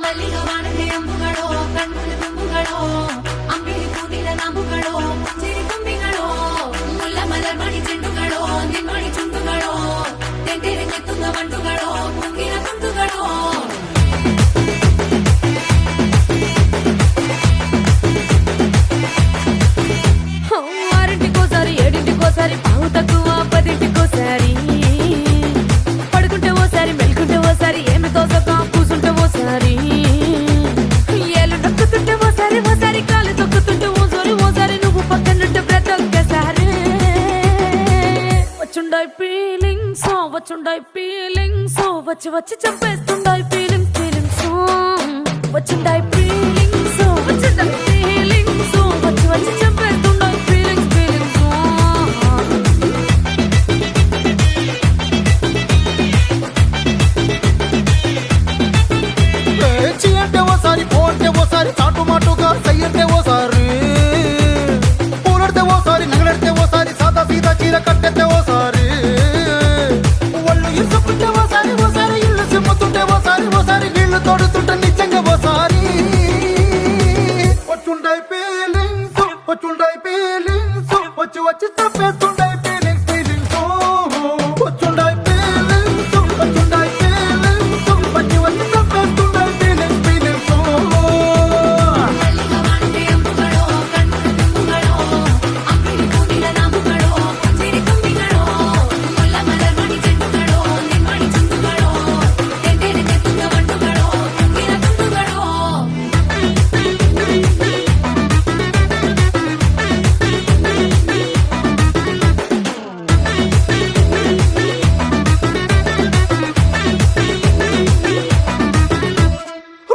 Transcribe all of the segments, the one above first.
ಮಲ್ಲಿಗೆ ವಾಣದೆ ಅಂಬುಗಳೋ ಕಣ್ಣುಗಳ ತುಂಬುಗಳೋ ಅಂಬಿಳಿ ಕೂದಿನ ನಂಬುಗಳೋ ಮುಂಜಿರಿ ತುಂಬಿಗಳೋ ಮುಲ್ಲ ಮಲರ್ ಮಣಿ ಚೆಂಡುಗಳೋ ನಿನ್ಮಣಿ ಚುಂಡುಗಳೋ ತೆಂಟೆರೆ ಕೆತ್ತುಂಗ ಬಂಡುಗಳೋ ಮುಂಗಿನ ತುಂಡುಗಳೋ ఆరింటికోసారి ఏడింటికోసారి పావు తక్కువ పదింటికోసారి పడుకుంటే ఓసారి మెలుకుంటే ఓసారి ఏమి తోసక కూసుంటే ఓసారి ఏళ్ళు నొక్కుతుంటే ఓసారి ఓసారి కాలు తొక్కుతుంటే ఓసారి నువ్వు పక్కనుంటే ప్రతి ఒక్కసారి వచ్చుండాయి ఫీలింగ్స్ వచ్చి వచ్చి చంపేస్తుండాయి ఫీలింగ్స్ వచ్చుండాయి ఫీలింగ్స్ వచ్చి వచ్చి చంపేస్తుండాయి ఫీలింగ్స్ అంటే ఓసారి పోంటే ఓసారి చాటు మాటుగా సయ్యంటే ఓసారి పూలడితే ఓసారి నగలడితే ఓసారి సాదా సీదా చీర కట్టెత్తే ఓసారి ఒళ్ళు ఇసుకుంటే ఓసారి ఇల్లు సిమ్ముతుంటే ఓసారి నీళ్లు తోడుతుంటే నిజంగా ఓసారి వచ్చుండాయి ఫీలింగ్స్ వచ్చి వచ్చి తప్పేస్తుండాయి ఫీలింగ్స్ వచ్చుండాయి ఫీలింగ్స్ వచ్చి వచ్చి తప్పేస్తుండాయి ఫీలింగ్స్ మల్లిగా వాణదే అంబుಗಳೋ కಣ್ಣుల తుంబుಗಳೋ అంబిలి కూదిన నాంబుಗಳೋ ಮುಂಜಿರಿ ತುಂಬಿಗಳೋ ಮುಲ್ಲ ಮಲರ್ ಮಣಿ ಚೆಂಡುಗಳೋ ನಿನ್ಮಣಿ ಚುಂಡುಗಳೋ ತೆಂಟೆರೆ ಕೆತ್ತುಂಗ ಬಂಡುಗಳೋ ಮುಂಗಿನ ತುಂಡುಗಳೋ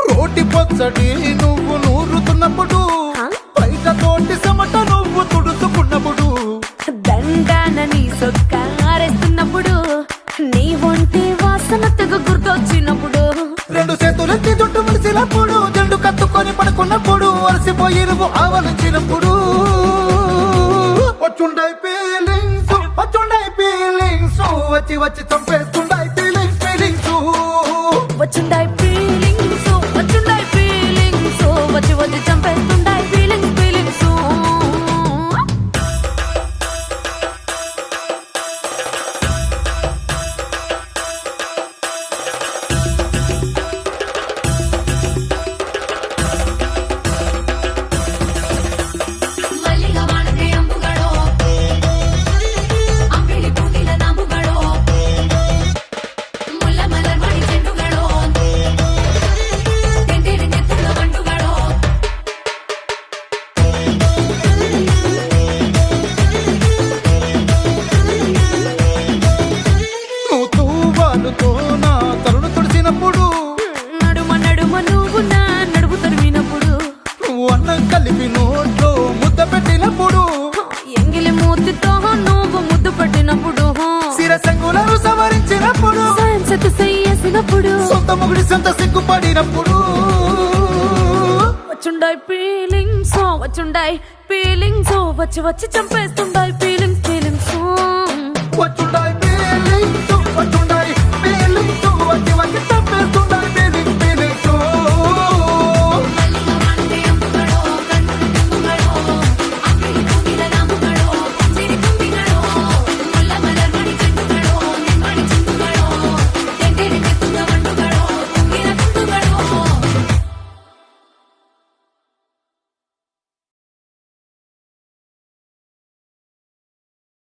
రోటి పచ్చడి నువ్వు నూరుతున్నప్పుడు బయట తోటి సమట నువ్వు తుడుచుకున్నప్పుడు దండాన నీ సొక్కారేస్తున్నప్పుడు నీ ఒంటి వాసన తెగ గుర్తొచ్చినప్పుడు రెండు చేతులెత్తి జుట్టు ముడిసినప్పుడు జండు కత్తుకొని పడుకున్నప్పుడు అలసిపోయి నువ్వు ఆవలించినప్పుడు వచ్చుండాయి ఫీలింగ్స్ వచ్చి వచ్చి చంపేస్తుండాయి ఫీలింగ్స్ వచ్చుండాయి ఫీలింగ్స్ వచ్చి వచ్చి చంపేస్తుండాయి ఫీలింగ్స్ మల్లిగా వాణదే అంబుಗಳೋ అంబిలి కూదిన నాంబుಗಳೋ ముల్ల మలర్ మణి చెండుಗಳೋ తెంటెರೆ ಕೆತ್ತುಂಗ ಬಂಡುಗಳೋ నువ్వు తూవాలుతో నా తలను తుడిచినప్పుడు నడుమ నువ్వు నా నడుపు తరిమినప్పుడు నువ్వు అన్నం కలిపి నోట్లో ముద్ద పెట్టినప్పుడు ఎంగిలి మూతితో నువ్వు ముద్దు పట్టినప్పుడు శిరసంగులను సవరించినప్పుడు సైన్సెత్ చెయ్యేసినప్పుడు సొంత మొగుడి సొంత సిగ్గుపడినప్పుడు వచ్చుండాయి ఫీలింగ్స్ వచ్చి వచ్చి చంపేస్తుండాయి ఫీలింగ్స్